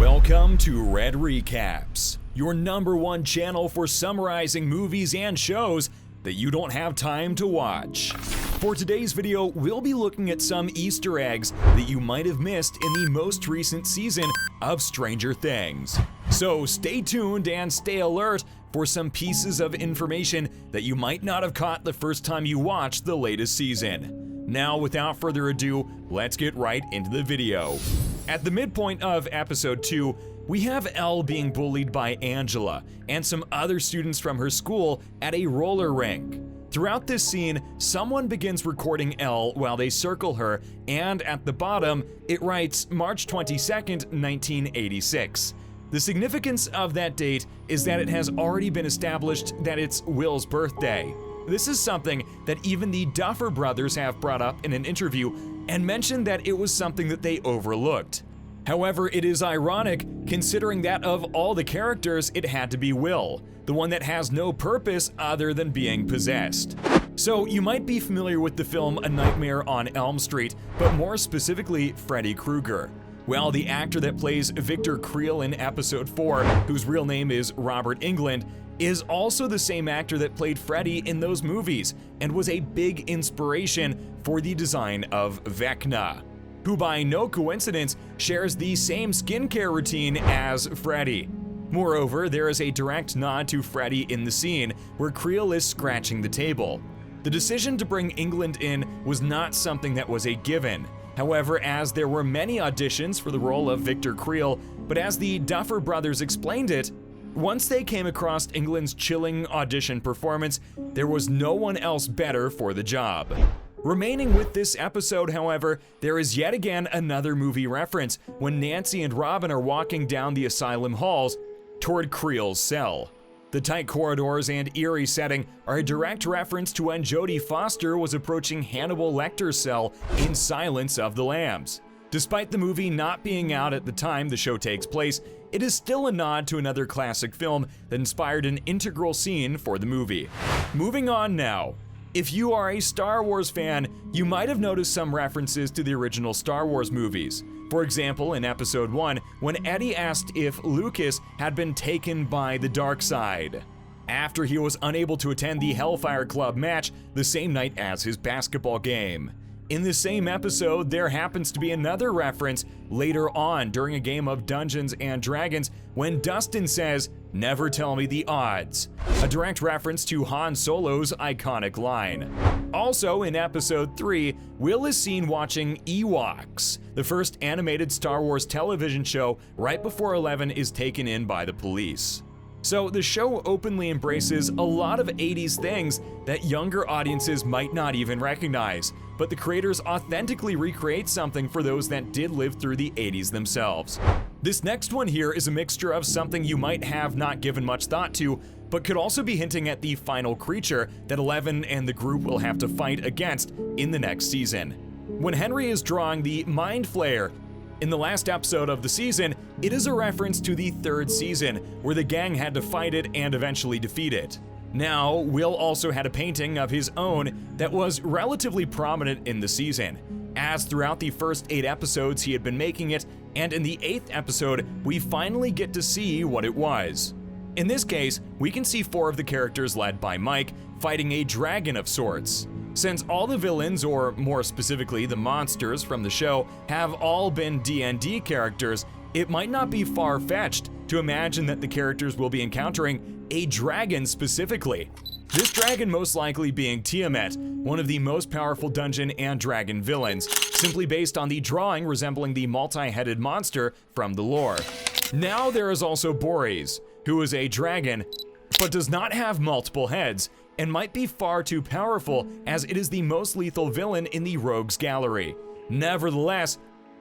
Welcome to Red Recaps, your #1 channel for summarizing movies and shows that you don't have time to watch. For today's video, we'll be looking at some Easter eggs that you might have missed in the most recent season of Stranger Things. So stay tuned and stay alert for some pieces of information that you might not have caught the first time you watched the latest season. Now, without further ado, let's get right into the video. At the midpoint of episode 2, we have Elle being bullied by Angela and some other students from her school at a roller rink. Throughout this scene, someone begins recording Elle while they circle her, and at the bottom, it writes March 22nd, 1986. The significance of that date is that it has already been established that it's Will's birthday. This is something that even the Duffer brothers have brought up in an interview and mentioned that it was something that they overlooked. However, it is ironic considering that of all the characters, it had to be Will, the one that has no purpose other than being possessed. So you might be familiar with the film A Nightmare on Elm Street, but more specifically Freddy Krueger. Well, the actor that plays Victor Creel in episode 4, whose real name is Robert Englund, is also the same actor that played Freddy in those movies and was a big inspiration for the design of Vecna, who by no coincidence shares the same skincare routine as Freddy. Moreover, there is a direct nod to Freddy in the scene where Creel is scratching the table. The decision to bring Englund in was not something that was a given. However, as there were many auditions for the role of Victor Creel, but as the Duffer brothers explained it, once they came across Englund's chilling audition performance, there was no one else better for the job. Remaining with this episode, however, there is yet again another movie reference when Nancy and Robin are walking down the asylum halls toward Creel's cell. The tight corridors and eerie setting are a direct reference to when Jodie Foster was approaching Hannibal Lecter's cell in Silence of the Lambs. Despite the movie not being out at the time the show takes place, it is still a nod to another classic film that inspired an integral scene for the movie. Moving on now. If you are a Star Wars fan, you might have noticed some references to the original Star Wars movies. For example, in episode 1, when Eddie asked if Lucas had been taken by the dark side, after he was unable to attend the Hellfire Club match the same night as his basketball game. In the same episode, there happens to be another reference later on during a game of Dungeons and Dragons when Dustin says, "Never tell me the odds," a direct reference to Han Solo's iconic line. Also in episode 3, Will is seen watching Ewoks, the first animated Star Wars television show right before Eleven is taken in by the police. So the show openly embraces a lot of 80s things that younger audiences might not even recognize, but the creators authentically recreate something for those that did live through the 80s themselves. This next one here is a mixture of something you might have not given much thought to, but could also be hinting at the final creature that Eleven and the group will have to fight against in the next season. When Henry is drawing the Mind Flayer in the last episode of the season, it is a reference to the 3rd season, where the gang had to fight it and eventually defeat it. Now, Will also had a painting of his own that was relatively prominent in the season, as throughout the first 8 episodes he had been making it, and in the 8th episode, we finally get to see what it was. In this case, we can see 4 of the characters led by Mike fighting a dragon of sorts. Since all the villains, or more specifically the monsters from the show, have all been D&D characters, it might not be far-fetched to imagine that the characters will be encountering a dragon specifically. This dragon most likely being Tiamat, one of the most powerful Dungeon and Dragon villains, simply based on the drawing resembling the multi-headed monster from the lore. Now there is also Boris, who is a dragon, but does not have multiple heads, and might be far too powerful as it is the most lethal villain in the Rogues Gallery. Nevertheless,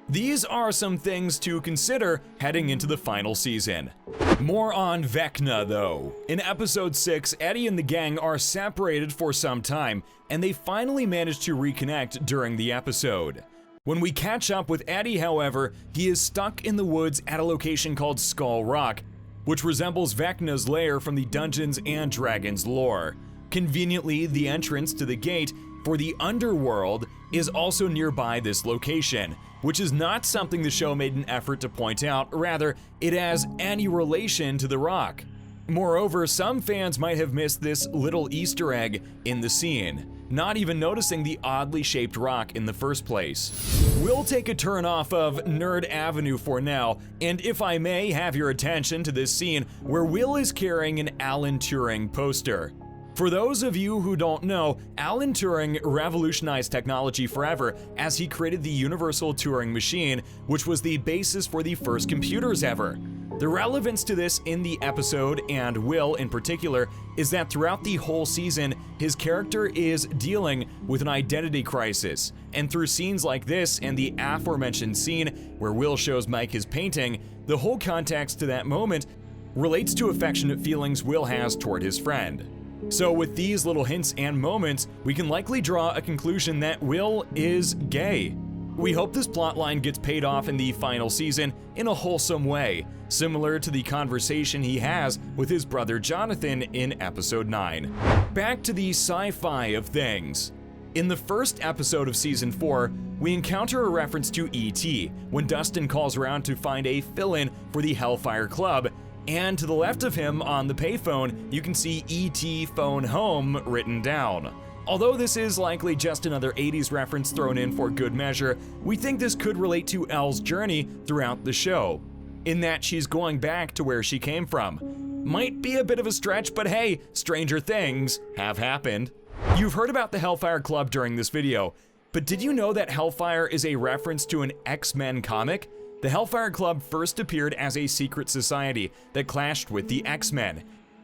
these are some things to consider heading into the final season. More on Vecna though. In episode 6, Eddie and the gang are separated for some time, and they finally manage to reconnect during the episode. When we catch up with Eddie, however, he is stuck in the woods at a location called Skull Rock, which resembles Vecna's lair from the Dungeons and Dragons lore. Conveniently, the entrance to the gate for the underworld is also nearby this location, which is not something the show made an effort to point out, rather, it has any relation to the rock. Moreover, some fans might have missed this little Easter egg in the scene, not even noticing the oddly shaped rock in the first place. We'll take a turn off of Nerd Avenue for now, and if I may have your attention to this scene where Will is carrying an Alan Turing poster. For those of you who don't know, Alan Turing revolutionized technology forever as he created the Universal Turing Machine, which was the basis for the first computers ever. The relevance to this in the episode, and Will in particular, is that throughout the whole season, his character is dealing with an identity crisis. And through scenes like this and the aforementioned scene where Will shows Mike his painting, the whole context to that moment relates to affectionate feelings Will has toward his friend. So with these little hints and moments, we can likely draw a conclusion that Will is gay. We hope this plotline gets paid off in the final season in a wholesome way, similar to the conversation he has with his brother Jonathan in episode 9. Back to the sci-fi of things. In the first episode of season 4, we encounter a reference to E.T. when Dustin calls around to find a fill-in for the Hellfire Club, and to the left of him on the payphone, you can see E.T. phone home written down. Although this is likely just another 80s reference thrown in for good measure, we think this could relate to Elle's journey throughout the show, in that she's going back to where she came from. Might be a bit of a stretch, but hey, stranger things have happened. You've heard about the Hellfire Club during this video, but did you know that Hellfire is a reference to an X-Men comic? The Hellfire Club first appeared as a secret society that clashed with the X-Men,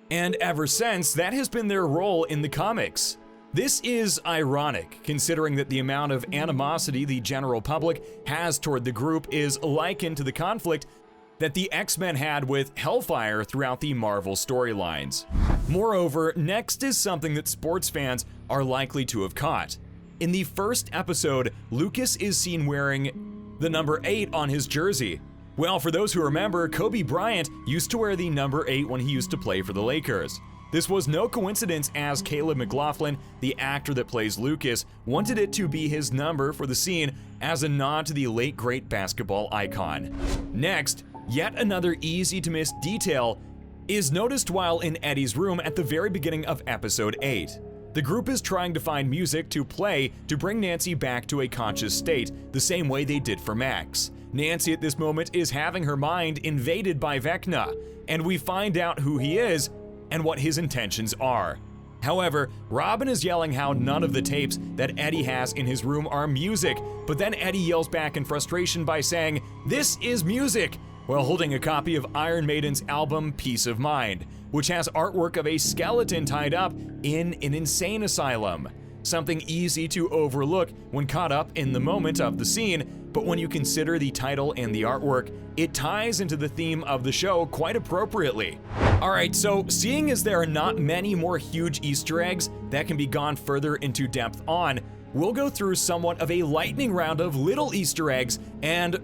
and ever since, that has been their role in the comics. This is ironic, considering that the amount of animosity the general public has toward the group is likened to the conflict that the X-Men had with Hellfire throughout the Marvel storylines. Moreover, next is something that sports fans are likely to have caught. In the first episode, Lucas is seen wearing the number 8 on his jersey. Well, for those who remember, Kobe Bryant used to wear the number 8 when he used to play for the Lakers. This was no coincidence, as mclaughlin, the actor that plays Lucas, wanted it to be his number for the scene as a nod to the late great basketball icon. Next, yet another easy to miss detail is noticed while in Eddie's room at the very beginning of episode 8. The group is trying to find music to play to bring Nancy back to a conscious state, the same way they did for Max. Nancy at this moment is having her mind invaded by Vecna, and we find out who he is and what his intentions are. However, Robin is yelling how none of the tapes that Eddie has in his room are music, but then Eddie yells back in frustration by saying, "This is music," while holding a copy of Iron Maiden's album Peace of Mind, which has artwork of a skeleton tied up in an insane asylum. Something easy to overlook when caught up in the moment of the scene, but when you consider the title and the artwork, it ties into the theme of the show quite appropriately. Alright, so seeing as there are not many more huge Easter eggs that can be gone further into depth on, we'll go through somewhat of a lightning round of little Easter eggs and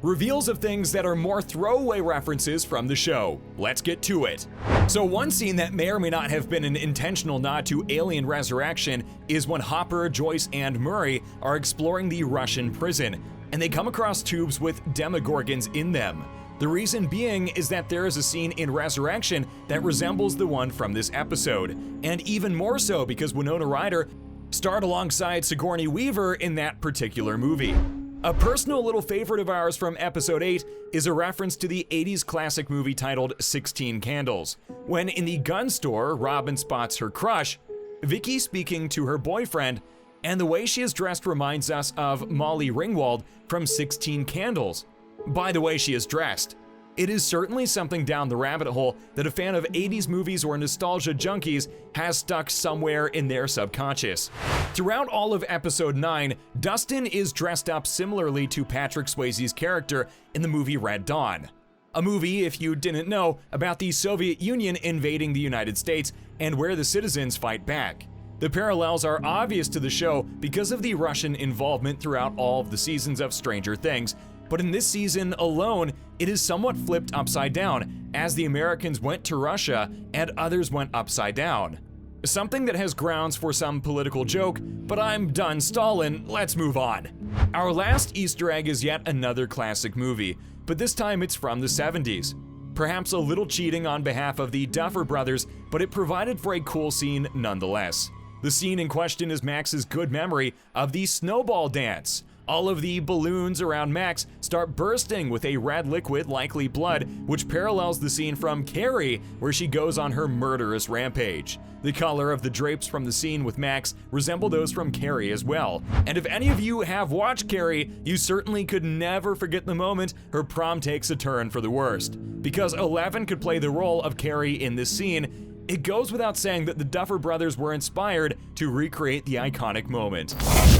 reveals of things that are more throwaway references from the show. Let's get to it. So one scene that may or may not have been an intentional nod to Alien Resurrection is when Hopper, Joyce, and Murray are exploring the Russian prison, and they come across tubes with demogorgons in them. The reason being is that there is a scene in Resurrection that resembles the one from this episode, and even more so because Winona Ryder starred alongside Sigourney Weaver in that particular movie. A personal little favorite of ours from episode 8 is a reference to the 80s classic movie titled 16 Candles. When in the gun store, Robin spots her crush, Vicky speaking to her boyfriend, and the way she is dressed reminds us of Molly Ringwald from 16 Candles. By the way she is dressed. It is certainly something down the rabbit hole that a fan of 80s movies or nostalgia junkies has stuck somewhere in their subconscious. Throughout all of episode 9, Dustin is dressed up similarly to Patrick Swayze's character in the movie Red Dawn. A movie, if you didn't know, about the Soviet Union invading the United States and where the citizens fight back. The parallels are obvious to the show because of the Russian involvement throughout all of the seasons of Stranger Things, but in this season alone, it is somewhat flipped upside down, as the Americans went to Russia and others went upside down. Something that has grounds for some political joke, but I'm done stalling, let's move on. Our last Easter egg is yet another classic movie, but this time it's from the 70s. Perhaps a little cheating on behalf of the Duffer brothers, but it provided for a cool scene nonetheless. The scene in question is Max's good memory of the snowball dance. All of the balloons around Max start bursting with a red liquid, likely blood, which parallels the scene from Keery, where she goes on her murderous rampage. The color of the drapes from the scene with Max resemble those from Keery as well. And if any of you have watched Keery, you certainly could never forget the moment her prom takes a turn for the worst. Because 11 could play the role of Keery in this scene, it goes without saying that the Duffer brothers were inspired to recreate the iconic moment.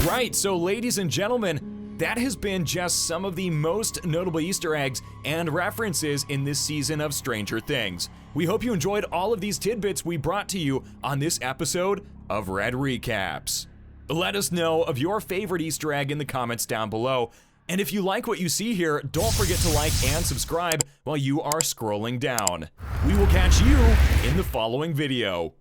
Right, so ladies and gentlemen, that has been just some of the most notable Easter eggs and references in this season of Stranger Things. We hope you enjoyed all of these tidbits we brought to you on this episode of Red Recaps. Let us know of your favorite Easter egg in the comments down below. And if you like what you see here, don't forget to like and subscribe while you are scrolling down. We will catch you in the following video.